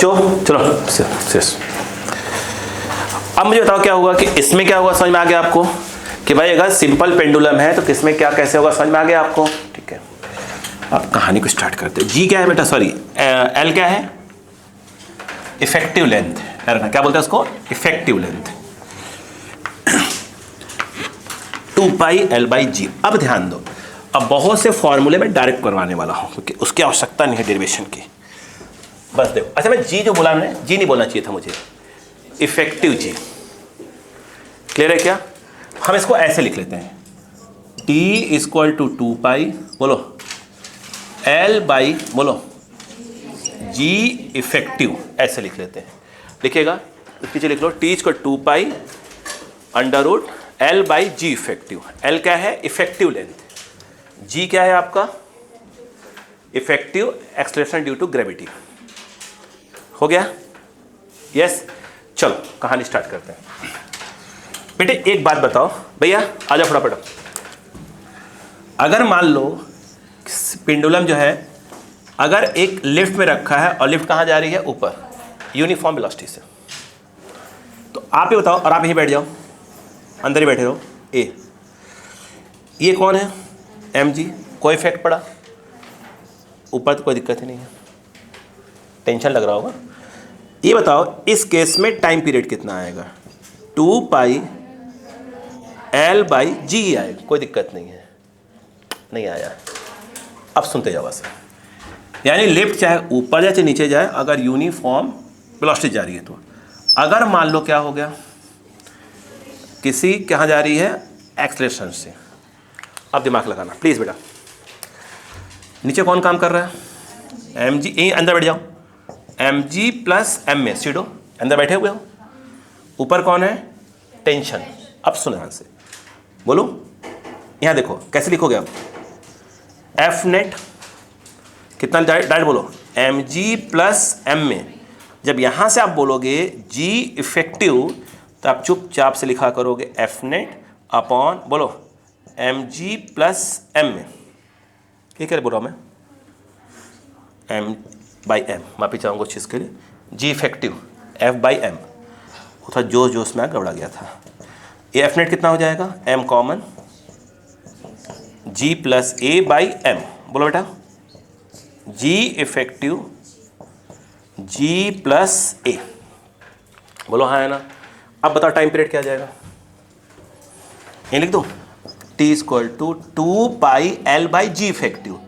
बच्चों चलो अब मुझे बताओ क्या होगा कि इसमें क्या होगा, समझ में आ गया आपको कि भाई अगर सिंपल पेंडुलम है तो किसमें क्या कैसे होगा, समझ में आ गया आपको। ठीक है, अब कहानी को स्टार्ट करते हैं। जी क्या है बेटा, सॉरी एल क्या है, इफेक्टिव लेंथ, क्या बोलते हैं उसको, effective length 2 pi L by g. अब ध्यान दो, अब बहुत से फॉर्मूले में डायरेक्ट करवाने वाला हूं क्योंकि उसकी आवश्यकता नहीं है डेरिवेशन की। बस देखो, अच्छा मैं जी जो बोला मैंने, जी नहीं बोलना चाहिए था मुझे, इफेक्टिव जी। क्लियर है क्या? हम इसको ऐसे लिख लेते हैं, T इक्वल टू 2 पाई बोलो L बाई बोलो जी इफेक्टिव, ऐसे लिख लेते हैं। लिखिएगा, पीछे लिख लो, T equal 2 pi under root L by G effective. L क्या है, इफेक्टिव लेंथ, G क्या है आपका, effective acceleration due to gravity. हो गया? यस। चलो कहानी स्टार्ट करते हैं। बेटे एक बात बताओ भैया, आ जाओ फटाफट। अगर मान लो पेंडुलम जो है अगर एक लिफ्ट में रखा है और लिफ्ट कहाँ जा रही है, ऊपर, यूनिफॉर्म वेलोसिटी से, तो आप ही बताओ, और आप यहीं बैठ जाओ, अंदर ही बैठे रहो। ए ये कौन है, एम जी, कोई इफेक्ट पड़ा ऊपर तो कोई दिक्कत ही नहीं है, टेंशन लग रहा होगा। ये बताओ इस केस में टाइम पीरियड कितना आएगा, 2 पाई एल बाई जी आएगा, कोई दिक्कत नहीं है, नहीं आया। अब सुनते जाओ बस, यानी लिफ्ट चाहे ऊपर जाए चाहे नीचे जाए, अगर यूनिफॉर्म वेलोसिटी जा रही है तो, अगर मान लो क्या हो गया, किसी कहाँ जा रही है, एक्सेलरेशन से। अब दिमाग लगाना प्लीज बेटा, नीचे कौन काम कर रहा है, एम जी, यहीं अंदर बैठ जाओ, एम जी प्लस एम में सीडो, अंदर बैठे हुए हो। ऊपर कौन है, टेंशन। अब सुनो ध्यान से, बोलो यहाँ देखो कैसे लिखोगे आप, एफ नेट कितना, डायरेक्ट बोलो, एम जी प्लस एम में। जब यहाँ से आप बोलोगे जी इफेक्टिव तो आप चुपचाप से लिखा करोगे एफ नेट अपॉन बोलो एम जी प्लस एम में। क्या कह रहे बोल रहा हूँ मैं, एम बाई एम, माफी चाहूँगा उस चीज़ के लिए, जी इफेक्टिव एफ बाई एम, वो था जोश में गड़बड़ा गया था। ये एफ नेट कितना हो जाएगा, M common G plus A by M, बोलो बेटा, जी इफेक्टिव जी प्लस ए, बोलो हाँ है ना। अब बताओ टाइम पीरियड क्या आ जाएगा, ये लिख दो, T equal to 2 pi L by G effective,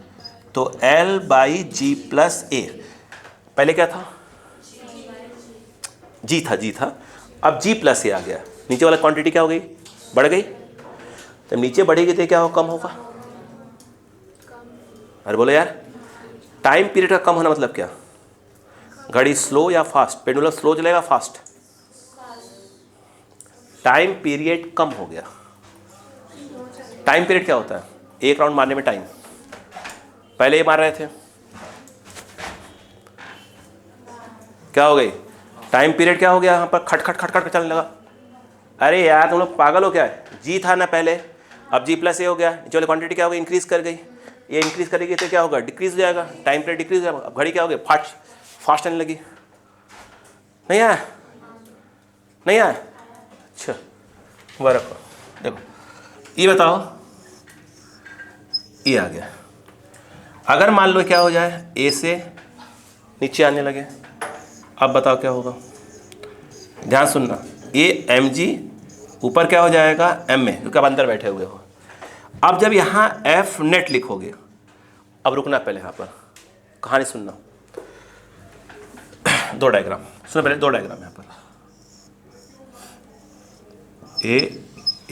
तो L by G plus A, पहले क्या था, जी था, अब जी प्लस ए आ गया, नीचे वाला क्वांटिटी क्या हो गई, बढ़ गई। जब नीचे बढ़ेगी तो क्या हो, कम होगा। अरे बोलो यार, टाइम पीरियड का कम होना मतलब क्या, घड़ी स्लो या फास्ट, पेंडुलम स्लो चलेगा फास्ट, टाइम पीरियड कम हो गया। टाइम पीरियड क्या होता है, एक राउंड मारने में टाइम, पहले ये मार रहे थे, क्या हो गई, टाइम पीरियड क्या हो गया, यहाँ पर खट खट खट खट चलने लगा। अरे यार तुम लोग पागल हो क्या, जी था ना पहले, अब जी प्लस ए हो गया, नीचे वाली क्वांटिटी क्या हो गई, इंक्रीज कर गई, ये इंक्रीज करेगी तो क्या होगा, डिक्रीज हो जाएगा, टाइम पीरियड डिक्रीज हो जाएगा। अब घड़ी क्या हो गई, फास्ट आने लगी, नहीं आया, नहीं आया, अच्छा वह रखो, देखो ये बताओ, ये आ गया। अगर मान लो क्या हो जाए, ए से नीचे आने लगे, अब बताओ क्या होगा, ध्यान सुनना, ये एम जी ऊपर क्या हो जाएगा, एम में, क्योंकि अब अंदर बैठे हुए हो। अब जब यहाँ एफ नेट लिखोगे, अब रुकना पहले, यहाँ पर कहानी सुनना, दो डायग्राम सुनो पहले, दो डायग्राम यहाँ पर, ए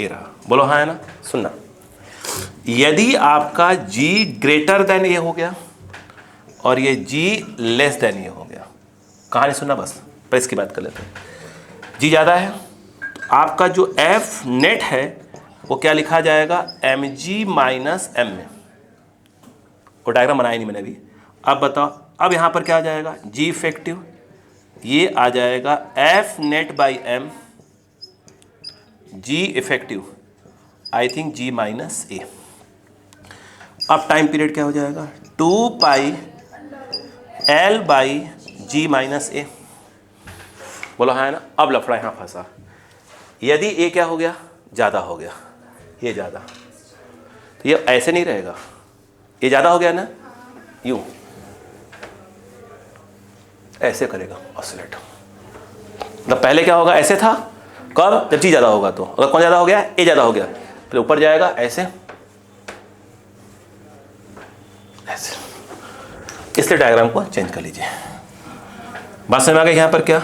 रहा, बोलो हाँ है ना। सुनना, यदि आपका G ग्रेटर देन ये हो गया और ये G लेस देन ये हो गया, कहानी सुनना बस, पर इसकी बात कर लेते हैं। G ज़्यादा है तो आपका जो F नेट है वो क्या लिखा जाएगा, एम जी माइनस एम में, वो डायग्राम बनाया नहीं मैंने अभी। अब बताओ, अब यहाँ पर क्या आ जाएगा, G इफेक्टिव, ये आ जाएगा F net by M, G effective I think G minus a. अब टाइम पीरियड क्या हो जाएगा, 2 pi L by G minus a, बोलो हाँ है ना। अब लफड़ा यहाँ फंसा, यदि ए क्या हो गया, ज़्यादा हो गया, ये ज़्यादा, तो ये ऐसे नहीं रहेगा, ये ज़्यादा हो गया ना, यूँ ऐसे करेगा ऑसिलेट। मतलब पहले क्या होगा, ऐसे था, कब, जब जी ज़्यादा होगा। तो अगर कौन ज़्यादा हो गया, ए ज़्यादा हो गया, फिर ऊपर जाएगा ऐसे ऐसे। इसलिए डायग्राम को चेंज कर लीजिए। बात समझ में आ गई। यहाँ पर क्या,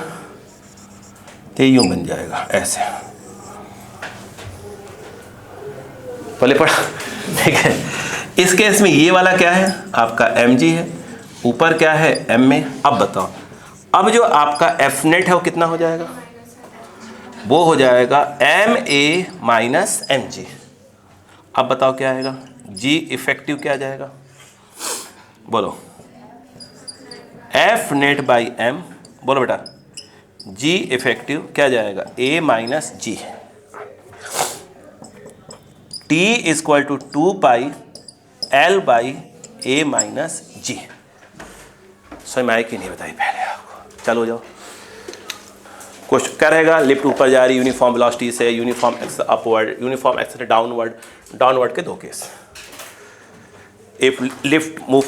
ये यूं बन जाएगा ऐसे, पहले पढ़ा, ठीक है। इस केस में ये वाला क्या है, आपका mg है, ऊपर क्या है, m में। अब बताओ, अब जो आपका एफ नेट है वो कितना हो जाएगा, वो हो जाएगा ma माइनस mg। अब बताओ क्या आएगा, g इफेक्टिव क्या आ जाएगा, बोलो, एफ नेट बाई m, बोलो बेटा, g इफेक्टिव क्या जाएगा, a minus g. t equal to 2 pi l by a minus g. समझ में आए कि नहीं बताइए पहले आपको। चलो जाओ, क्वेश्चन क्या रहेगा, लिफ्ट ऊपर जा रही यूनिफॉर्म वेलोसिटी से, uniform x upward, uniform x downward. Downward के दो case, if lift move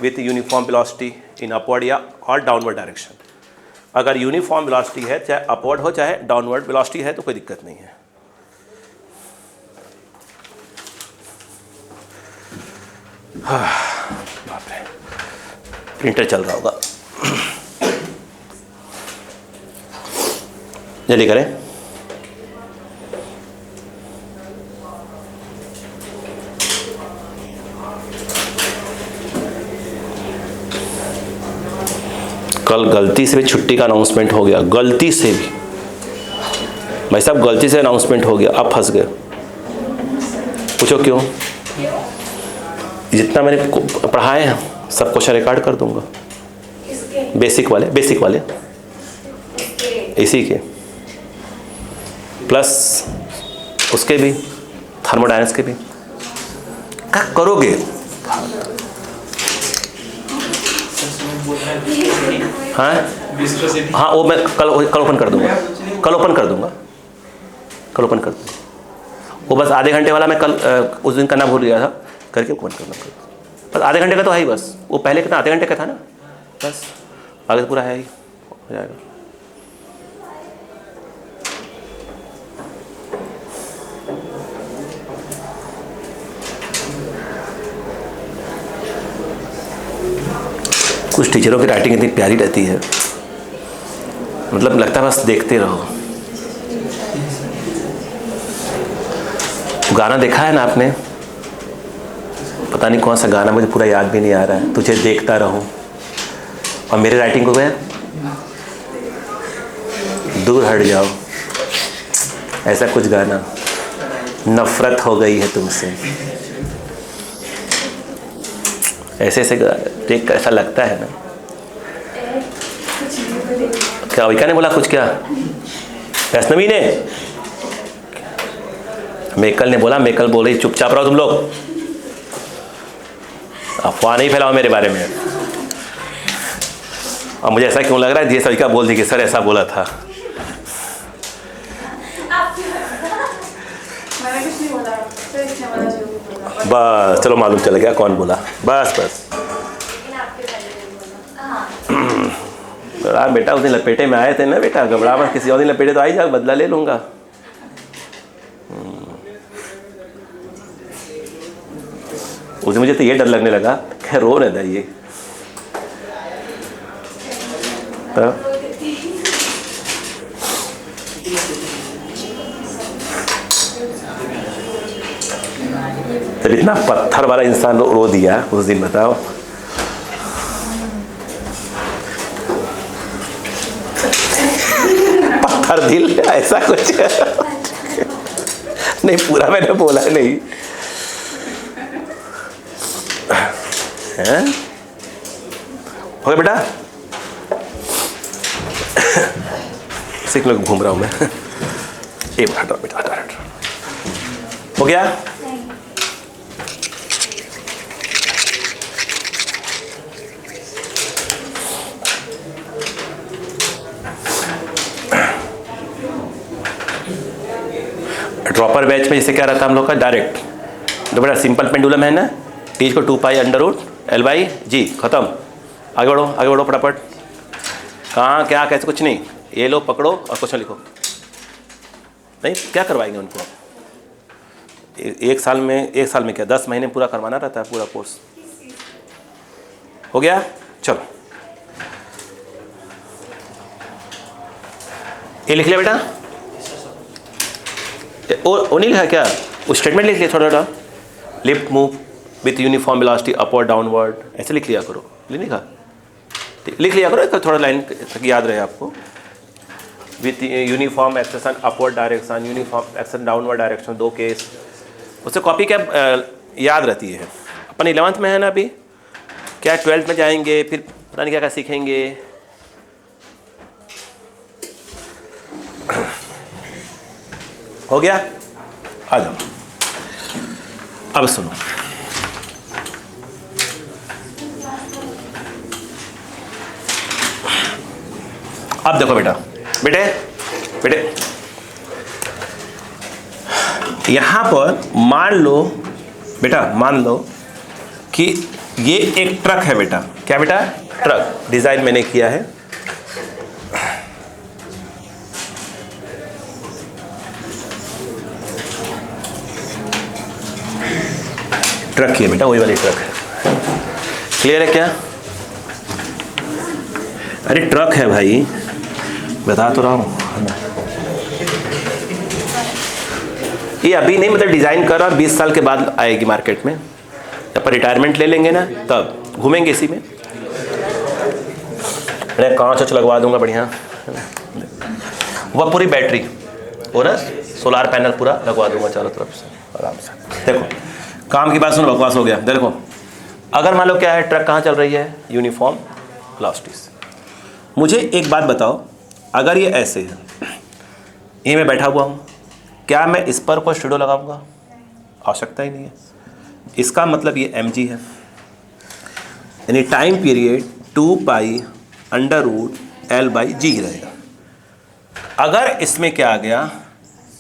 with uniform velocity in upward या और डाउनवर्ड डायरेक्शन। अगर यूनिफॉर्म वेलोसिटी है, चाहे अपवर्ड हो चाहे डाउनवर्ड वेलोसिटी है, तो कोई दिक्कत नहीं है। बाप रे, प्रिंटर चल रहा होगा, जल्दी करें। कल गलती से भी छुट्टी का अनाउंसमेंट हो गया, गलती से भी, भाई साहब गलती से अनाउंसमेंट हो गया, अब फंस गए। पूछो क्यों? जितना मैंने पढ़ाए हैं सब क्वेश्चन रिकॉर्ड कर दूंगा, बेसिक वाले, बेसिक वाले इसी के, प्लस उसके भी, थर्मोडायनेमिक्स के भी। क्या करोगे? हाँ हाँ, वो मैं कल ओपन कर दूंगा, कल ओपन कर दूंगा, कल ओपन कर दूंगा। वो बस आधे घंटे वाला मैं कल उस दिन करना भूल गया था, करके ओपन करना। बस आधे घंटे का तो है ही, बस वो पहले कितना आधे घंटे का था ना, बस आगे तो पूरा है ही, हो जाएगा। कुछ टीचरों की राइटिंग इतनी प्यारी रहती है, मतलब लगता है बस देखते रहो। गाना देखा है ना आपने, पता नहीं कौन सा गाना, मुझे पूरा याद भी नहीं आ रहा है, तुझे देखता रहूं, और मेरी राइटिंग को गया दूर हट जाओ, ऐसा कुछ गाना, नफरत हो गई है तुमसे, ऐसे ऐसे देख कर ऐसा लगता है ना। क्या विका ने बोला कुछ, क्या वैष्णवी ने, मेकल ने बोला, मेकल बोल रही चुपचाप रहो तुम लोग, अफवाह नहीं फैलाओ मेरे बारे में। और मुझे ऐसा क्यों लग रहा है, ये सविका बोल दी कि सर ऐसा बोला था। बस चलो मालूम चल गया कौन बोला, बस बस। बेटा उस दिन लपेटे में आए थे ना बेटा, घबरा मत, किसी और दिन लपेटे तो आई जा, बदला ले लूंगा। उस दिन मुझे तो ये डर लगने लगा, खैर रो रहा था ये, तो इतना पत्थर वाला इंसान रो दिया उस दिन, बताओ। पत्थर दिल, ऐसा कुछ नहीं, पूरा मैंने बोला नहीं है। हो गया बेटा, सीख में घूम रहा हूं मैं। एक हटो बेटा, हटो हटो, हो गया। ड्रॉपर बैच में जैसे क्या रहता है हम लोग का डायरेक्ट, तो बेटा सिंपल पेंडुलम है ना, टी को 2 pi under root L by g, खत्म। आगे बढ़ो फटाफट। कहाँ क्या कैसे, कुछ नहीं, ये लो पकड़ो और क्वेश्चन लिखो। नहीं क्या करवाएंगे उनको एक साल में क्या 10 महीने पूरा करवाना रहता है पूरा कोर्स। हो गया, चलो ये लिख लिया बेटा। वो नहीं लिखा क्या, वो स्टेटमेंट लिख लिया थोड़ा। Lift move with uniform velocity upward downward, ऐसे लिख लिया करो। लिखा लिख लिया करो, थोड़ा लाइन तक याद रहे आपको। With uniform acceleration upward direction, uniform acceleration downward direction, 2 case, उससे कॉपी क्या याद रहती है। अपन 11th में है ना अभी, क्या 12th में जाएंगे फिर पता नहीं क्या क्या सीखेंगे। हो गया, आ जाओ। अब सुनो, अब देखो बेटे यहां पर मान लो कि ये एक ट्रक है बेटा। क्या बेटा, ट्रक डिजाइन मैंने किया है। ट्रक ही है बेटा, वही वाली ट्रक है। क्लियर है क्या? अरे ट्रक है भाई, बता तो रहा हूँ। ये अभी नहीं, मतलब डिजाइन कर रहा, 20 साल के बाद आएगी मार्केट में। जब पर रिटायरमेंट ले लेंगे ना तब घूमेंगे इसी में। अरे कांच लगवा दूंगा बढ़िया, वह पूरी बैटरी और सोलार पैनल पूरा लगवा दूंगा चारों तरफ से आराम से। देखो काम की बात सुनो, बकवास हो गया। देखो अगर मान लो क्या है, ट्रक कहाँ चल रही है, यूनिफॉर्म वेलोसिटी से। मुझे एक बात बताओ, अगर ये ऐसे है, ये मैं बैठा हुआ हूँ, क्या मैं इस पर कोई स्टूडियो लगाऊंगा? आवश्यकता ही नहीं है। इसका मतलब ये mg है, यानी time period 2 pi under root L by g रहेगा। अगर इसमें क्या आ गया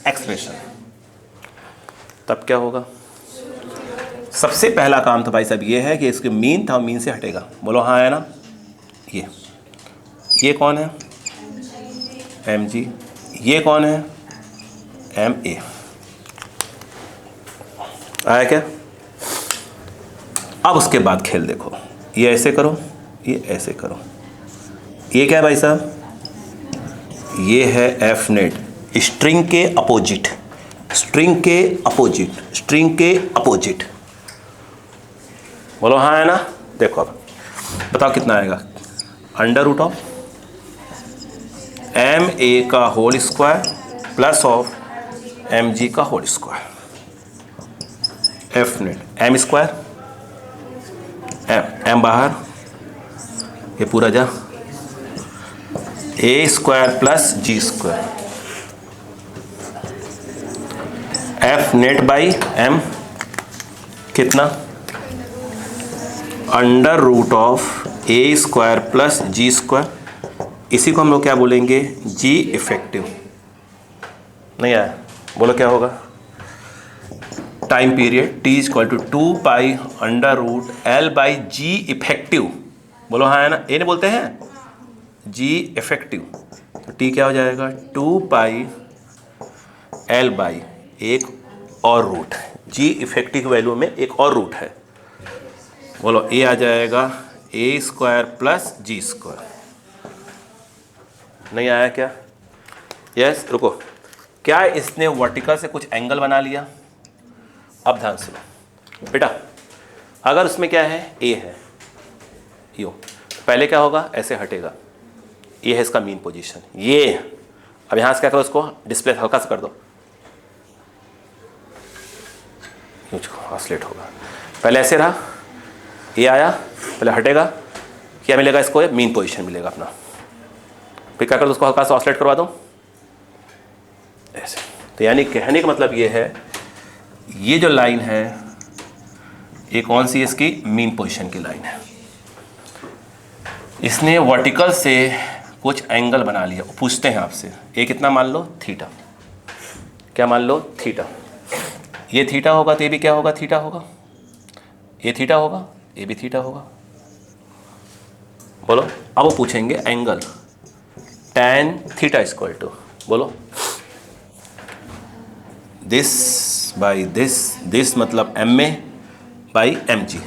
एक्सप्रेशन, तब क्या होगा? सबसे पहला काम तो भाई साहब ये है कि इसके मीन था, मीन से हटेगा। बोलो हाँ है ना। ये कौन है, mg। ये कौन है, ma। आया क्या? अब उसके बाद खेल देखो, ये ऐसे करो, ये ऐसे करो। ये क्या है भाई साहब, ये है एफ नेट, स्ट्रिंग के अपोजिट, स्ट्रिंग के अपोजिट, स्ट्रिंग के अपोजिट। बोलो हाँ है ना। देखो अब बताओ कितना आएगा, under root of M A का whole square plus of M G का whole square. F net M square, M बाहर, ये पूरा जा, A square plus G square, F net by M कितना, under root of A square plus G square. इसी को हम लोग क्या बोलेंगे, जी इफेक्टिव। नहीं आया, बोलो क्या होगा, time period T is equal to 2 pi under root L by G effective. बोलो हाँ है ना। ये नहीं बोलते हैं जी इफेक्टिव, तो टी क्या हो जाएगा, 2 पाई एल बाई एक और रूट, जी इफेक्टिव वैल्यू में एक और रूट है। बोलो ए आ जाएगा A square plus G square. नहीं आया क्या? यस रुको, क्या इसने वर्टिकल से कुछ एंगल बना लिया? अब ध्यान सुनो बेटा, अगर उसमें क्या है, ए है, यो पहले क्या होगा, ऐसे हटेगा, ये है इसका मीन पोजीशन। ये अब यहाँ से क्या करो, उसको डिस्प्ले हल्का सा कर दो, ट्रांसलेट होगा। पहले ऐसे रहा, ये आया, पहले हटेगा, क्या मिलेगा इसको, मीन पोजीशन मिलेगा अपना। फिर क्या कर दो, उसको हल्का सा ऑसलेट करवा दो ऐसे। तो यानी कहने का मतलब ये है, ये जो लाइन है ये कौन सी, इसकी मीन पोजीशन की लाइन है। इसने वर्टिकल से कुछ एंगल बना लिया। पूछते हैं आपसे, ये कितना मान लो, थीटा। क्या मान लो, थीटा। ये थीटा होगा तो ये भी क्या होगा, थीटा होगा। ये थीटा होगा, ये भी थीटा होगा। बोलो, अब वो पूछेंगे angle tan theta equal to, बोलो दिस बाई दिस मतलब M A by M G,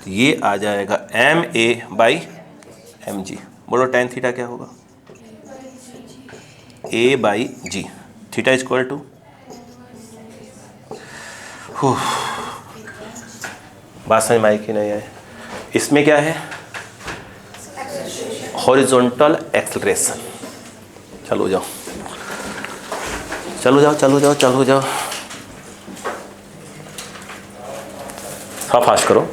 ये आ जाएगा M A by M G. बोलो tan थीटा क्या होगा, A by G, theta equal to, बात समझ में आई कि नहीं है। इसमें क्या है, हॉरिजॉन्टल एक्सेलरेशन। चलो जाओ चलो जाओ चलो जाओ चलो जाओ, हाँ फास्ट करो।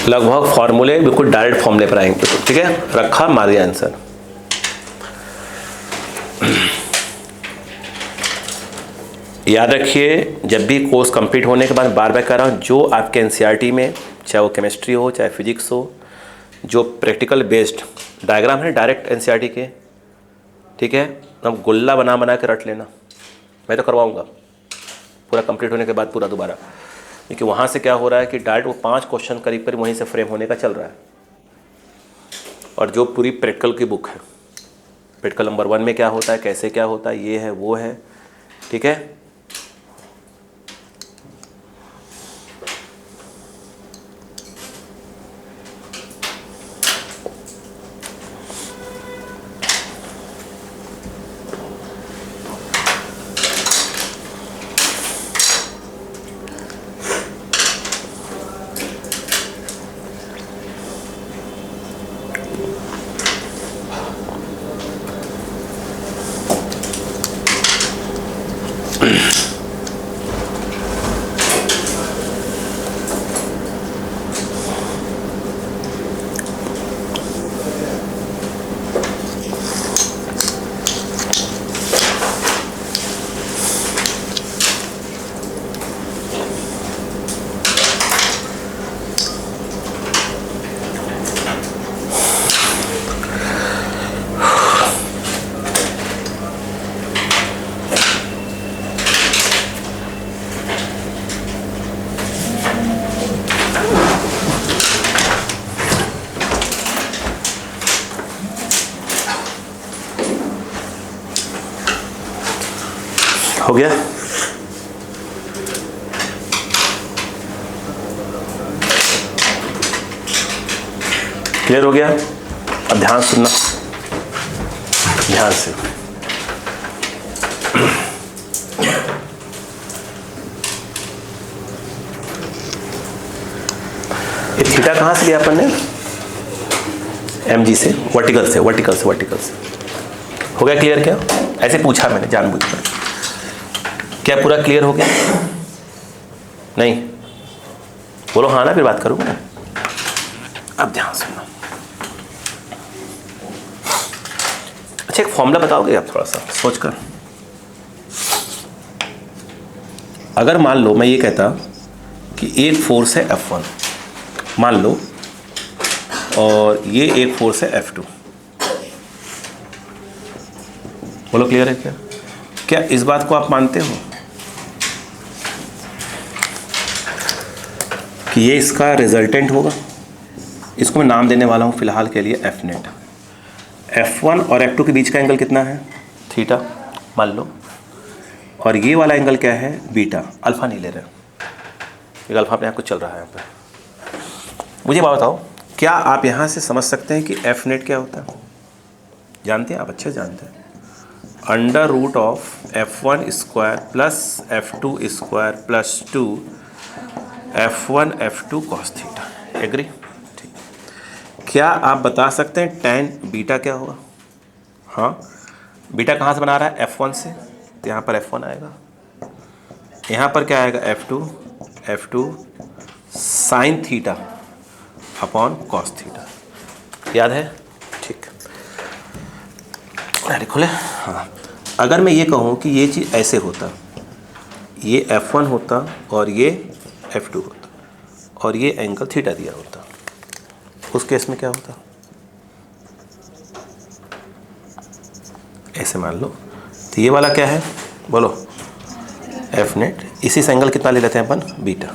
लगभग फॉर्मूले बिल्कुल डायरेक्ट फॉर्मूले पर आएंगे, ठीक है, रखा मार दिया आंसर। याद रखिए, जब भी कोर्स कंप्लीट होने के बाद बार बार कह रहा हूँ, जो आपके एनसीईआरटी में, चाहे वो केमिस्ट्री हो चाहे फिजिक्स हो, जो प्रैक्टिकल बेस्ड डायग्राम है डायरेक्ट एनसीईआरटी के, ठीक है, अब गुल्ला बना बना के रट लेना। मैं तो करवाऊँगा पूरा कंप्लीट होने के बाद पूरा दोबारा, क्योंकि वहाँ से क्या हो रहा है कि डायरेक्ट वो 5 क्वेश्चन करीब करीब वहीं से फ्रेम होने का चल रहा है। और जो पूरी प्रैक्टिकल की बुक है, प्रैक्टिकल नंबर 1 में क्या होता है, कैसे क्या होता है, ये है वो है, ठीक है। हो गया, क्लियर हो गया। अब ध्यान सुनना, ध्यान से। ये थीटा कहाँ से लिया अपन ने, एम जी से, वर्टिकल से, वर्टिकल से, वर्टिकल से। हो गया क्लियर क्या, ऐसे पूछा मैंने जानबूझकर। क्या पूरा क्लियर हो गया, नहीं बोलो हाँ ना, फिर बात करूँगा। अब ध्यान सुनना। अच्छा, एक फॉर्मूला बताओगे आप थोड़ा सा सोचकर। अगर मान लो मैं ये कहता कि एक फोर्स है F1, मान लो, और ये एक फोर्स है F2, बोलो क्लियर है क्या? क्या इस बात को आप मानते हो कि ये इसका रिजल्टेंट होगा? इसको मैं नाम देने वाला हूँ फिलहाल के लिए F नेट। F1 और F2 के बीच का एंगल कितना है, थीटा मान लो, और ये वाला एंगल क्या है, बीटा। अल्फा नहीं ले रहे, एक अल्फा अपने आप कुछ चल रहा है यहाँ पे। मुझे बात बताओ, क्या आप यहाँ से समझ सकते हैं कि F नेट क्या होता है? जानते हैं आप, अच्छे जानते हैं। Under root of F1 square plus F2 square plus 2 F1 F2 cos theta. Agree? ठीक। क्या आप बता सकते हैं tan बीटा क्या होगा? हाँ, बीटा कहाँ से बना रहा है, F1 से, तो यहाँ पर F1 आएगा, यहाँ पर क्या आएगा, F2 sine theta upon cos theta. याद है? ठीक, अरे खोले। हाँ, अगर मैं ये कहूँ कि ये चीज़ ऐसे होता, ये F1 होता और ये F2 होता और ये एंगल थीटा दिया होता, उस केस में क्या होता? ऐसे मान लो, तो ये वाला क्या है बोलो? F net. इसी से एंगल कितना ले लेते हैं अपन? बीटा।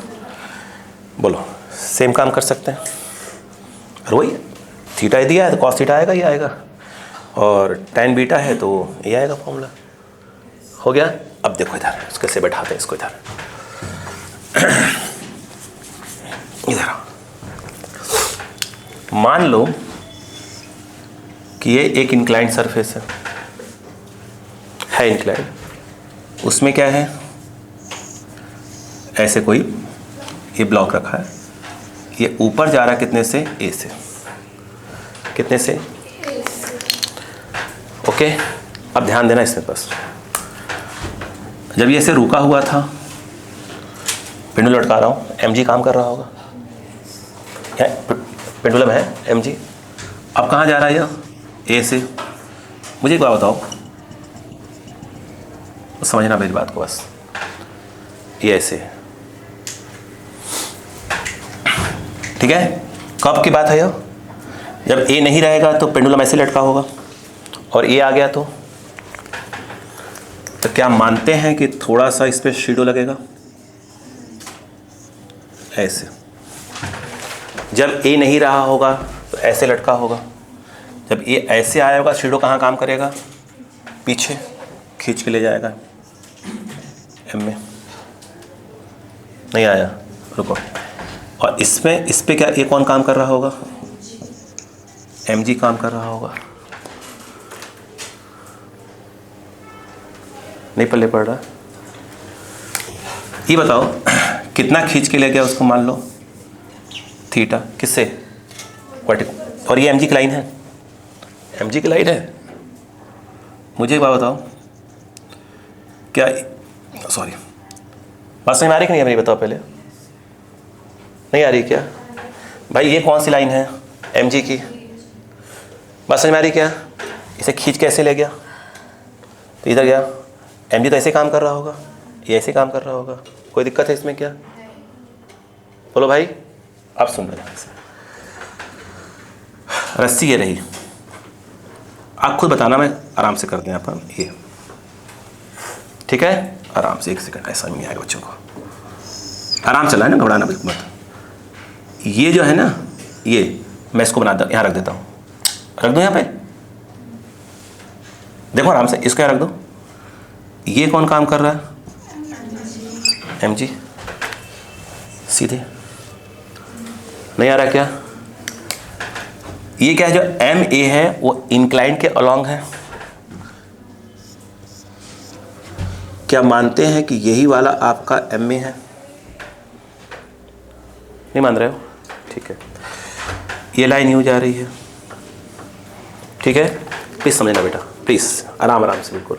बोलो, सेम काम कर सकते हैं। और वही थीटा दिया है तो कॉस थीटा आएगा, ये आएगा, और tan बीटा है तो ये आएगा फॉर्मूला। हो गया? अब देखो इधर, कैसे बैठाते हैं इसको। इधर इधर मान लो कि ये एक इंक्लाइंड सरफेस है इंक्लाइंड, उसमें क्या है, ऐसे कोई ये ब्लॉक रखा है, ये ऊपर जा रहा है कितने से? ए से। कितने से? ओके। अब ध्यान देना इसमें बस, जब ये ऐसे रुका हुआ था, पेंडुलम लटका रहा हूँ, mg काम कर रहा होगा, पेंडुलम है mg। अब कहाँ जा रहा है ये? ए से। मुझे एक बात बताओ, समझना मेरी बात को बस, ये ऐसे, ठीक है? कब की बात है यह? जब ए नहीं रहेगा तो पेंडुलम ऐसे लटका होगा, और ए आ गया तो क्या मानते हैं कि थोड़ा सा इस पर शेडो लगेगा? ऐसे। जब ए नहीं रहा होगा तो ऐसे लटका होगा, जब ए ऐसे आया होगा शेडो कहाँ काम करेगा? पीछे खींच के ले जाएगा एम में। नहीं आया, रुको। और इसमें, इस पे क्या ए कौन काम कर रहा होगा? mg काम कर रहा होगा। नहीं पल्ले पड़ रहा? ये बताओ कितना खींच के ले गया उसको? मान लो थीटा, किससे? वर्टिकल। और ये mg की लाइन है, mg की लाइन है। मुझे एक बात बताओ, क्या, सॉरी, बात समझ में आ रही कि नहीं? मेरी बताओ पहले, नहीं आ रही क्या? भाई ये कौन सी लाइन है? mg की। बात समझ में आ रही क्या? इसे खींच कैसे ले गया? तो इधर गया, mg तो ऐसे काम कर रहा होगा, ये ऐसे काम कर रहा होगा। कोई दिक्कत है इसमें क्या? बोलो भाई। अब सुन रहे हैं, रस्सी ये रही, आप खुद बताना, मैं आराम से कर दें अपन ये, ठीक है? आराम से, 1 सेकंड, ऐसा नहीं आएगा बच्चों को, आराम चला है ना, घबराना बिल्कुल मत। ये जो है ना, ये मैं इसको बना यहाँ रख देता हूँ, रख दो यहाँ पे, देखो आराम से, इसको यहाँ रख दो। ये कौन काम कर रहा है? mg। सीधे नहीं आ रहा क्या? ये क्या है, जो ma है वो इंक्लाइंड के अलोंग है। क्या मानते हैं कि यही वाला आपका ma है? नहीं मान रहे हो? ठीक है, ये लाइन यूँ जा रही है, ठीक है? प्लीज समझना बेटा, प्लीज आराम आराम से, बिल्कुल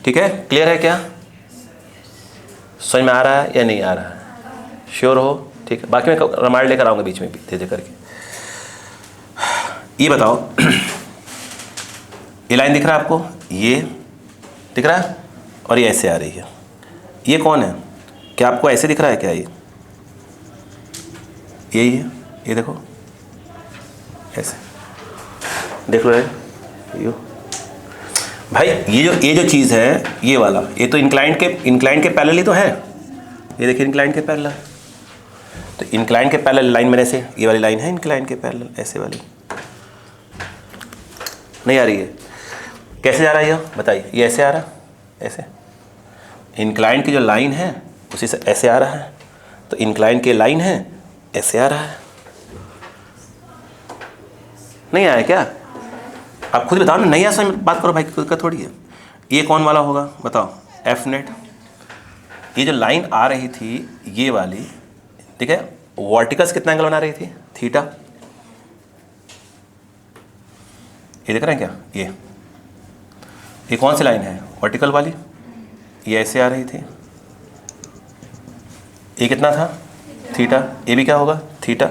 ठीक है? क्लियर है क्या? समझ में आ रहा है या नहीं आ रहा है? श्योर हो? ठीक है, बाकी मैं रामायण लेकर आऊँगा बीच में धीरे करके। ये बताओ, ये लाइन दिख रहा है आपको? ये दिख रहा है, और ये ऐसे आ रही है। ये कौन है? क्या आपको ऐसे दिख रहा है क्या? ये यही है, ये देखो ऐसे, देख लो ये भाई, ये जो चीज़ है, ये वाला, ये तो इंक्लाइंड के पैरेलल ही तो है। ये देखिए इंक्लाइंड के पैरेलल, तो इंक्लाइंड के पैरेलल लाइन में ऐसे, ये वाली लाइन है इंक्लाइंड के पैरेलल, ऐसे वाली नहीं आ रही है। कैसे जा रहा है ये बताइए? ये ऐसे आ रहा है, ऐसे इंक्लाइंड की जो लाइन है उसी से ऐसे आ रहा है, तो इंक्लाइंड की लाइन है ऐसे आ रहा है। नहीं आया क्या? आप खुद बताओ ना, नहीं आया समझ, बात करो भाई, खुद का थोड़ी है। ये कौन वाला होगा बताओ? F net. ये जो लाइन आ रही थी ये वाली, ठीक है, वर्टिकल्स कितना एंगल बना रही थी? थीटा। ये देख रहे हैं क्या? ये कौन सी लाइन है? वर्टिकल वाली। ये ऐसे आ रही थी, ये कितना था? थीटा। ये भी क्या होगा? थीटा,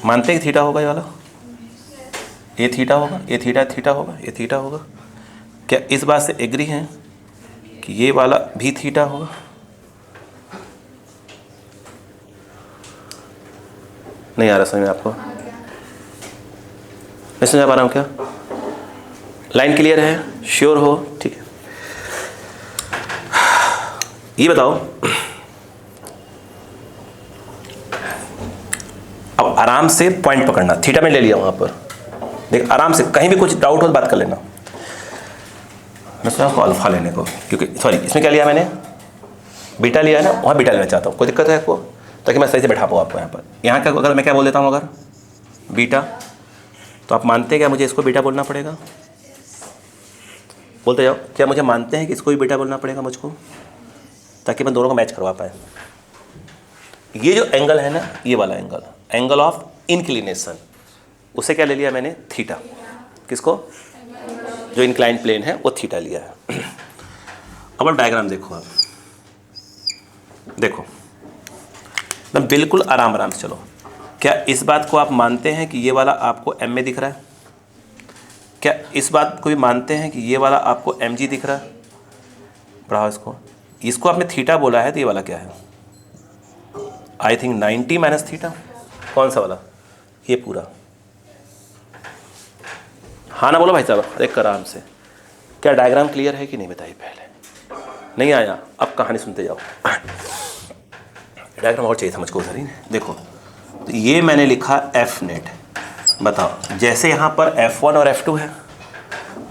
मानते हैं कि थीटा होगा ये वाला, ये थीटा होगा, ये थीटा होगा, ये थीटा होगा। क्या इस बात से एग्री हैं कि ये वाला भी थीटा होगा? नहीं आ रहा समझ में आपको? नहीं समझ पा रहा हूँ क्या? लाइन क्लियर है? श्योर हो? ठीक है। ये बताओ, अब आराम से पॉइंट पकड़ना। थीटा में ले लिया वहां पर, देख आराम से, कहीं भी कुछ डाउट हो तो बात कर लेना। मैं सोचा आपको अल्फा लेने को, क्योंकि सॉरी इसमें क्या लिया मैंने, बीटा लिया है ना, वहाँ बीटा लेना चाहता हूँ। कोई दिक्कत है आपको? ताकि मैं सही से बैठा पाऊँ आपको यहाँ पर। यहाँ का अगर मैं क्या बोल देता हूँ, अगर बीटा, तो आप मानते हैं क्या मुझे इसको बीटा बोलना पड़ेगा? बोलते जाओ, क्या मुझे मानते हैं कि इसको भी बीटा बोलना पड़ेगा मुझको, ताकि मैं दोनों को मैच करवा पाए? ये जो एंगल है ना, ये वाला एंगल, एंगल ऑफ इंक्लिनेशन, उसे क्या ले लिया मैंने? थीटा। किसको? जो इंक्लाइंड प्लेन है वो थीटा लिया है। अब डायग्राम देखो, आप देखो ना, बिल्कुल आराम से चलो। क्या इस बात को आप मानते हैं कि ये वाला आपको एम में दिख रहा है? क्या इस बात को भी मानते हैं कि ये वाला आपको एम जी दिख रहा है? बढ़ाओ इसको आपने थीटा बोला है, तो ये वाला क्या है? I think 90 minus theta. कौन सा वाला? ये पूरा। हाँ ना बोलो भाई साहब, देख कर आराम से। क्या डायग्राम क्लियर है कि नहीं बताइए? पहले नहीं आया, अब कहानी सुनते जाओ। डायग्राम और चाहिए था मुझको उधर ही। देखो, तो ये मैंने लिखा एफ नेट। बताओ, जैसे यहाँ पर F1 और F2 है,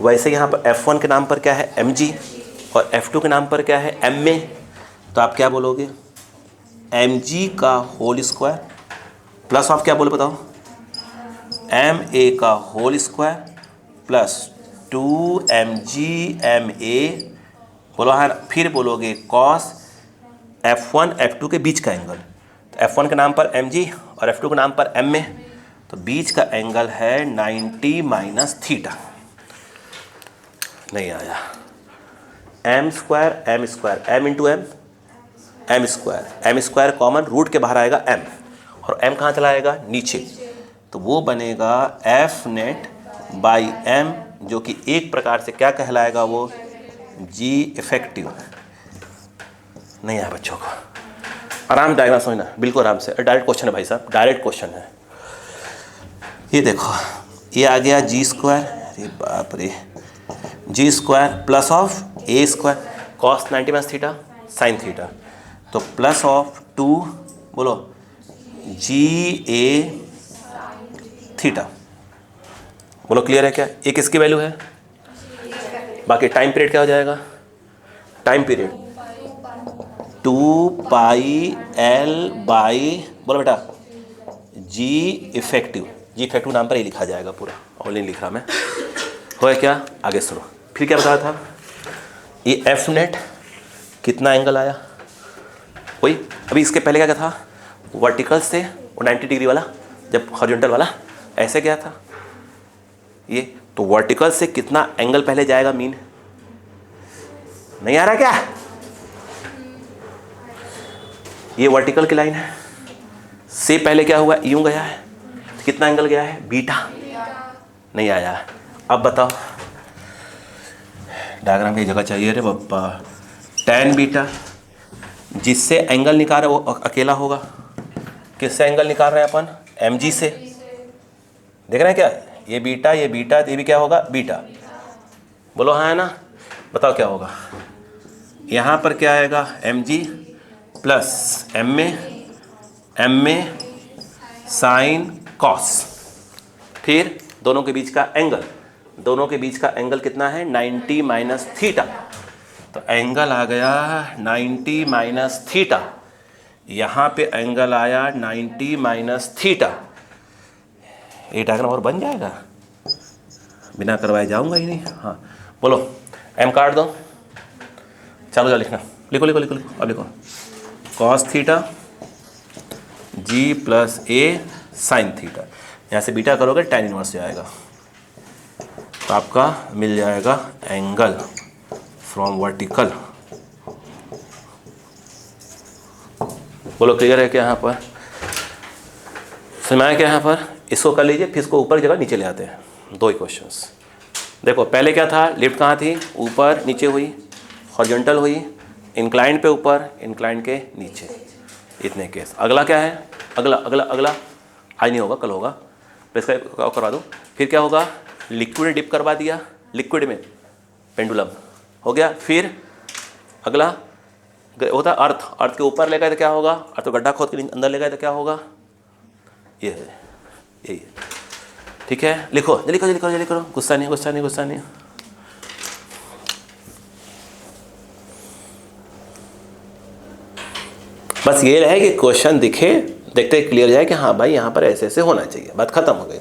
वैसे यहाँ पर F1 के नाम पर क्या है? mg, और F2 के नाम पर क्या है? ma। तो आप क्या बोलोगे? mg का होल स्क्वायर प्लस ऑफ क्या बोले बताओ? ma का whole square plus 2mg ma, बोलो हाँ। फिर बोलोगे कॉस F1 F2 के बीच का एंगल। तो F1 के नाम पर mg और F2 के नाम पर ma, तो बीच का एंगल है 90 माइनस थीटा। नहीं आया। M square M into M square common, root के बाहर आएगा m, और m कहाँ चला आएगा? नीचे। तो वो बनेगा एफ नेट बाई m, जो कि एक प्रकार से क्या कहलाएगा? वो g इफेक्टिव। नहीं आया बच्चों को? आराम डायग्राम समझना, बिल्कुल आराम से। डायरेक्ट क्वेश्चन है भाई साहब, डायरेक्ट क्वेश्चन है। ये देखो, ये आ गया जी स्क्वायर, अरे बाप रे, G square plus of A square cos 90 minus theta sine theta, तो प्लस ऑफ 2 बोलो जी ए थीटा। बोलो क्लियर है क्या? एक इसकी वैल्यू है, बाकी टाइम पीरियड क्या हो जाएगा? Time period 2 pi L by, बोलो बेटा, जी इफेक्टिव। जी इफेक्टिव नाम पर ही लिखा जाएगा पूरा, और नहीं लिख रहा मैं। हो क्या? आगे सुनो। फिर क्या बताया था? ये एफ नेट कितना एंगल आया? वही अभी इसके पहले क्या था? वर्टिकल से वो 90 डिग्री वाला, जब हॉरिजॉन्टल वाला ऐसे गया था ये, तो वर्टिकल से कितना एंगल पहले जाएगा? मीन नहीं आ रहा क्या? ये वर्टिकल की लाइन है, से पहले क्या हुआ? यूं गया है, तो कितना एंगल गया है? बीटा। नहीं आया। अब बताओ, डायग्राम की जगह चाहिए रे पप्पा। tan बीटा, जिससे एंगल निकाल रहे वो अकेला होगा। किससे एंगल निकाल रहे हैं अपन? mg से। देख रहे हैं क्या? ये बीटा, ये बीटा, ये भी क्या होगा? बीटा। बोलो हाँ है ना? बताओ क्या होगा? यहाँ पर क्या आएगा? mg plus ma sine cos, फिर दोनों के बीच का एंगल, दोनों के बीच का एंगल कितना है? 90 माइनस थीटा। तो एंगल आ गया 90 माइनस थीटा, यहाँ पे एंगल आया 90 माइनस थीटा। ये डायग्राम और बन जाएगा, बिना करवाए जाऊंगा ही नहीं। हाँ बोलो, एम काट दो, चलो जाओ लिखना, लिखो लिखो लिखो लिखो। अब लिखो कॉस थीटा जी प्लस ए साइन थीटा। यहाँ से बीटा करोगे tan इनवर्स से आएगा, तो आपका मिल जाएगा एंगल फ्रॉम वर्टिकल। बोलो क्लियर है क्या यहाँ पर? समझ में आया क्या यहाँ पर? इसको कर लीजिए, फिर इसको ऊपर जगह नीचे ले आते हैं, 2 इक्वेशंस। देखो पहले क्या था, लिफ्ट कहाँ थी, ऊपर नीचे हुई, हॉरिजॉन्टल हुई, इंक्लाइंड पे ऊपर, इंक्लाइंड के नीचे, इतने केस। अगला क्या है, अगला अगला अगला आज नहीं होगा, कल होगा, तो इसका करवा दो। फिर क्या होगा, लिक्विड डिप करवा दिया, लिक्विड में पेंडुलम हो गया। फिर अगला होता अर्थ, अर्थ के ऊपर ले गए तो क्या होगा, अर्थ को गड्ढा खोद के अंदर ले गए तो क्या होगा, ये है, यही है। ठीक है, लिखो जल्दी करो, जल्दी करो, जल्दी करो, गुस्सा नहीं, गुस्सा नहीं, गुस्सा नहीं। बस ये रहे कि क्वेश्चन दिखे, देखते क्लियर जाए कि हाँ भाई यहाँ पर ऐसे ऐसे होना चाहिए, बात खत्म हो गई।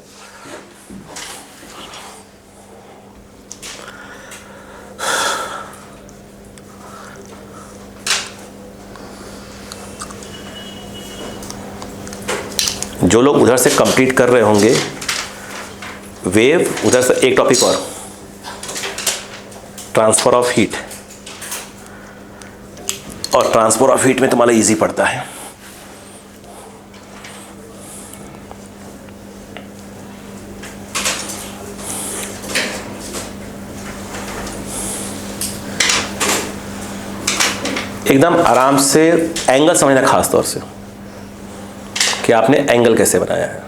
जो लोग उधर से कंप्लीट कर रहे होंगे वेव, उधर से एक टॉपिक और, ट्रांसफर ऑफ हीट। और ट्रांसफर ऑफ हीट में तुम्हारा इजी पड़ता है। एकदम आराम से एंगल समझना, खास तौर से कि आपने एंगल कैसे बनाया है।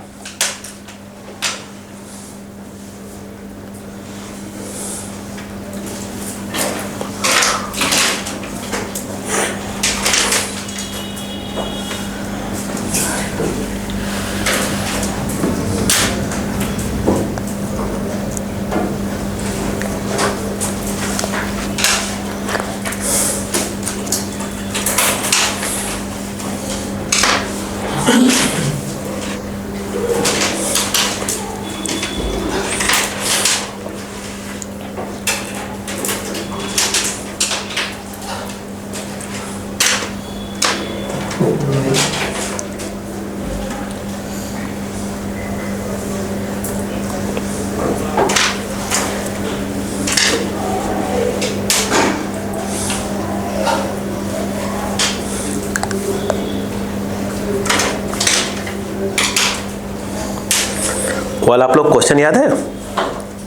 वाला आप लोग क्वेश्चन याद है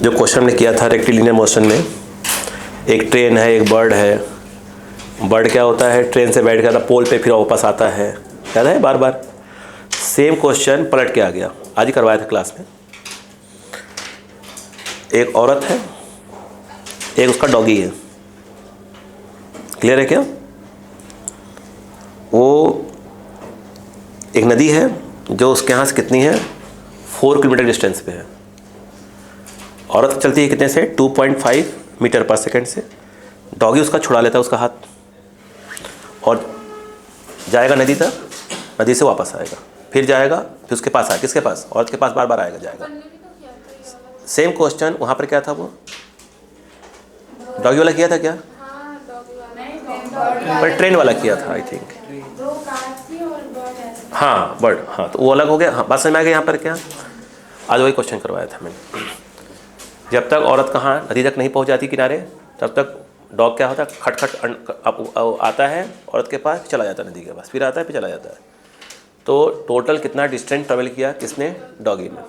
जो क्वेश्चन ने किया था रेक्टिलिनियर मोशन में? एक ट्रेन है, एक बर्ड है। बर्ड क्या होता है, ट्रेन से बैठ गया था पोल पे, फिर वापस आता है, याद है? बार बार सेम क्वेश्चन पलट के आ गया, आज ही करवाया था क्लास में। एक औरत है, एक उसका डॉगी है। क्लियर है क्या? वो एक नदी है जो उसके यहाँ से कितनी है, 4 किलोमीटर डिस्टेंस पे है। औरत चलती है कितने से, 2.5 मीटर पर सेकंड से। डॉगी उसका छुड़ा लेता है उसका हाथ और जाएगा नदी तक, नदी से वापस आएगा, फिर जाएगा, फिर उसके पास आएगा, किसके पास, औरत के पास बार बार आएगा, जाएगा। सेम क्वेश्चन वहाँ पर क्या था, वो डॉगी वाला किया था क्या? पर ट्रेन वाला किया था आई थिंक। हाँ बर्ड, हाँ तो वो अलग हो गया। हाँ बात समझ में आ गई। यहाँ पर क्या आज वही क्वेश्चन करवाया था मैंने। जब तक औरत कहाँ नदी तक नहीं पहुँच जाती किनारे, तब तक डॉग क्या होता है, खट आता है औरत के पास, चला जाता है नदी के पास, फिर आता है, फिर चला जाता है। तो टोटल कितना डिस्टेंस ट्रेवल किया किसने, डॉगी ने?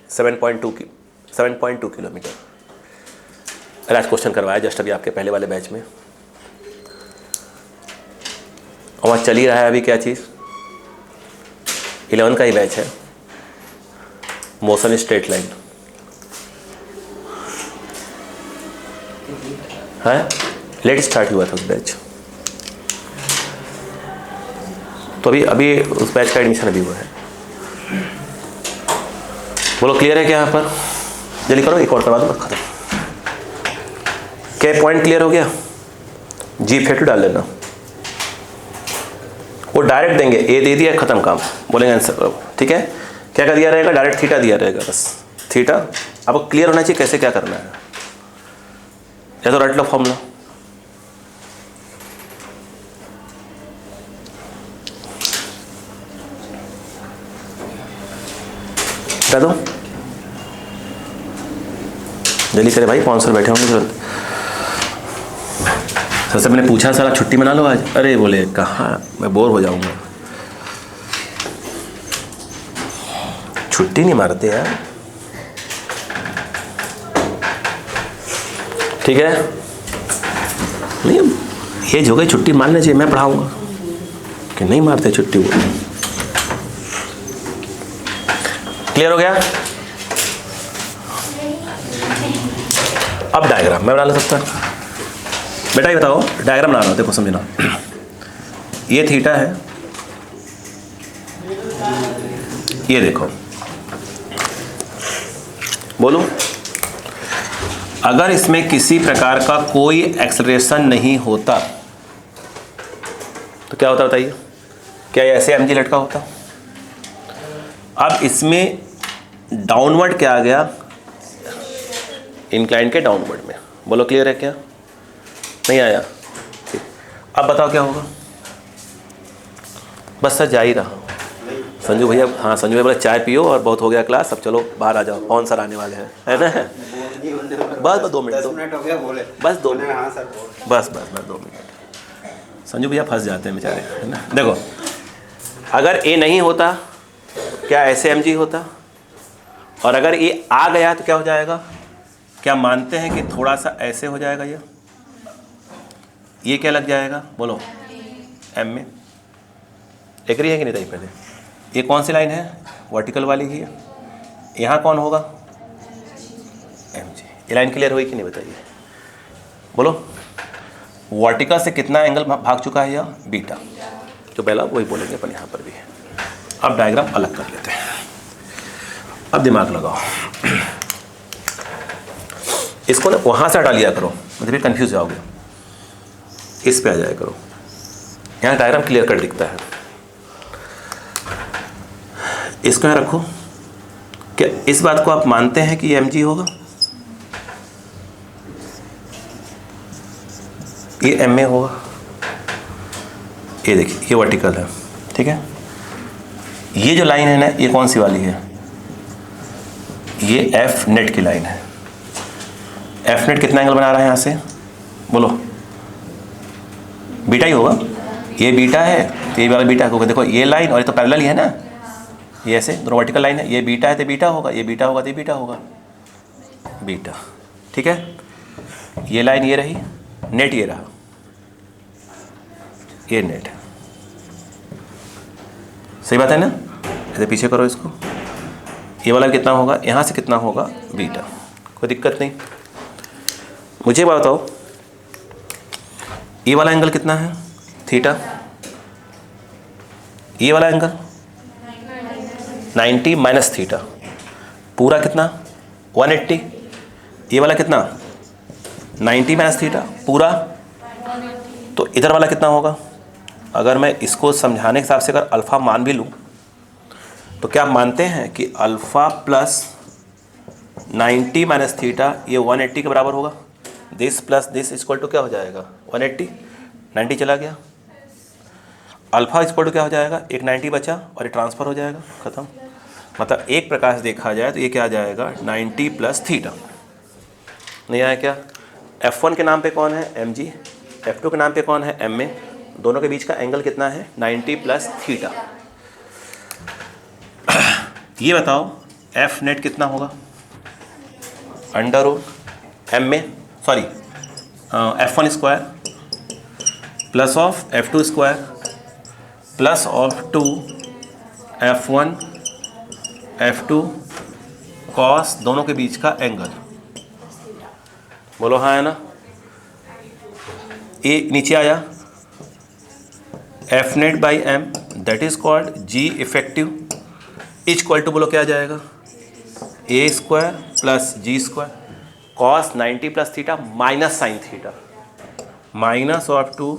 7.2 किलोमीटर। आज क्वेश्चन करवाया जस्ट अभी आपके पहले वाले बैच में। और वहाँ चल ही रहा है अभी क्या चीज़, 11 का ही बैच है, मोशन स्ट्रेट लाइन है। लेट स्टार्ट हुआ था उस बैच, तो अभी उस बैच का एडमिशन अभी हुआ है। बोलो क्लियर है क्या? यहाँ पर जल्दी करो, एक और करवा दो, बस खत्म। क्या पॉइंट क्लियर हो गया? जी इफेक्टिव डाल देना, वो डायरेक्ट देंगे, ए दे दिया, खत्म काम, बोलेंगे आंसर करो। ठीक है, क्या कर दिया रहेगा, डायरेक्ट थीटा दिया रहेगा, बस थीटा। अब क्लियर होना चाहिए कैसे क्या करना है, या तो रट लो फॉर्मूला। क्या दो जल्दी करे भाई, 500 बैठे होंगे तुरंत। सबसे मैंने पूछा सारा छुट्टी मना लो आज, अरे बोले कहाँ, मैं बोर हो जाऊंगा। छुट्टी नहीं मारते यार, ठीक है। नहीं एज हो गई, छुट्टी मारने चाहिए, मैं पढ़ाऊंगा कि नहीं मारते छुट्टी वो। क्लियर हो गया? अब डायग्राम मैं बना ले सकता। बेटा ये बताओ, डायग्राम बना रहा हूं, देखो समझना। ये थीटा है, ये देखो, बोलो अगर इसमें किसी प्रकार का कोई एक्सेलरेशन नहीं होता तो क्या होता बताइए? क्या ये ऐसे mg लटका होता? अब इसमें डाउनवर्ड क्या आ गया? इंक्लाइन के डाउनवर्ड में। बोलो क्लियर है क्या? नहीं आया? ठीक। अब बताओ क्या होगा? बस सर जा ही रहा। संजू भैया, हाँ संजू भैया बोले चाय पियो और बहुत हो गया क्लास, अब चलो बाहर आ जाओ, पवन सर आने वाले हैं, है ना? बस 2 मिनट, 10 मिनट हो गया, बोले बस 2 मिनट, हाँ सर बस 2 मिनट। संजू भैया फंस जाते हैं बेचारे, है ना? देखो अगर ए नहीं होता क्या ऐसे mg होता? और अगर ये आ गया तो क्या हो जाएगा? क्या मानते हैं कि थोड़ा सा ऐसे हो जाएगा? ये क्या लग जाएगा? बोलो m में। एग्री है कि नहीं? पहले ये कौन सी लाइन है? वर्टिकल वाली ही है। यहाँ कौन होगा? mg। ये लाइन क्लियर हुई कि नहीं बताइए? बोलो वर्टिकल से कितना एंगल भाग चुका है? यह बीटा, जो पहला वही बोलेंगे अपन यहाँ पर भी है। अब डायग्राम अलग कर लेते हैं। अब दिमाग लगाओ, इसको ना वहाँ से हटा लिया करो, मतलब फिर कन्फ्यूज जाओगे। इस पे आ जाया करो, यहाँ डायग्राम क्लियर कर दिखता है। इसको यहाँ रखो। क्या इस बात को आप मानते हैं कि ये mg होगा? ये ma होगा। ये देखिए ये वर्टिकल है, ठीक है। ये जो लाइन है ना, ये कौन सी वाली है? ये एफ नेट की लाइन है। एफ नेट कितना एंगल बना रहा है यहाँ से? बोलो बीटा ही होगा। ये बीटा है तो ये वाला बीटा होगा। देखो ये लाइन और ये तो पैरेलल ही है ना, ये ऐसे दोनों वर्टिकल लाइन है। ये बीटा है तो बीटा होगा, ये बीटा होगा तो ये बीटा होगा, बीटा, ठीक है। ये लाइन ये रही, नेट ये रहा, ये नेट है। सही बात है ना? ऐसे पीछे करो इसको। ये वाला कितना होगा? यहाँ से कितना होगा? बीटा। कोई दिक्कत नहीं। मुझे बताओ ये वाला एंगल कितना है? थीटा। ये वाला एंगल 90 माइनस थीटा, पूरा कितना? 180। ये वाला कितना? 90 माइनस थीटा पूरा, तो इधर वाला कितना होगा? अगर मैं इसको समझाने के हिसाब से अगर अल्फ़ा मान भी लूँ तो क्या आप मानते हैं कि अल्फ़ा प्लस 90 माइनस थीटा ये 180 के बराबर होगा? This plus this equal to क्या हो जाएगा? 180। 90 चला गया। अल्फ़ा इक्वल टू क्या हो जाएगा? एक 90 बचा और ये ट्रांसफ़र हो जाएगा, ख़त्म। मतलब एक प्रकार से देखा जाए तो ये क्या आ जाएगा? 90 प्लस थीटा। नहीं आया क्या? F1 के नाम पे कौन है? mg। F2 के नाम पे कौन है? ma। दोनों के बीच का एंगल कितना है? 90 प्लस थीटा। ये बताओ F नेट कितना होगा? Under root ma, sorry F1 square plus of F2 square plus of 2 F1 F2 cos दोनों के बीच का एंगल। बोलो हाँ है ना? ये नीचे आया F net by M, that is called G effective equal to, बोलो क्या आ जाएगा? A square plus G square cos 90 plus theta minus sine theta minus of 2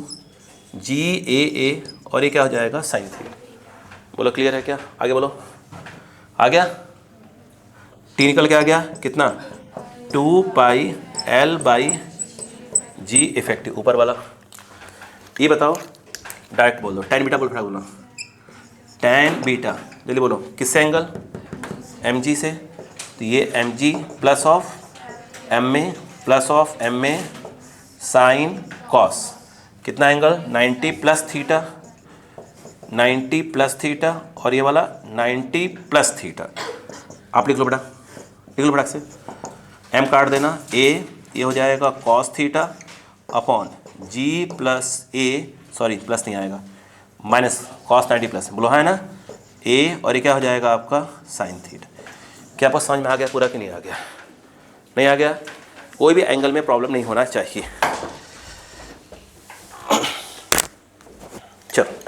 G A और ये क्या हो जाएगा? Sine theta. बोलो क्लियर है क्या? आगे बोलो। आ गया? टी निकल के आ गया कितना? 2 pi L by G effective ऊपर वाला। ये बताओ डायरेक्ट बोल दो, tan बीटा बोल, फिर बोलो tan बीटा, जल्दी बोलो किससे एंगल? mg से। तो ये mg plus of ma plus of ma sine cos कितना angle? 90 plus theta, 90 plus theta और ये वाला 90 प्लस थीटा। आप लिख लो बेटा, लिख लो फटाक से, m काट देना, ये हो जाएगा कॉस थीटा अपॉन जी प्लस ए, सॉरी प्लस नहीं आएगा, माइनस कॉस 90 प्लस, बोलो है ना, ए, और ये क्या हो जाएगा आपका साइन थीटा। क्या आपको समझ में आ गया पूरा कि नहीं आ गया? नहीं आ गया? कोई भी एंगल में प्रॉब्लम नहीं होना चाहिए। चलो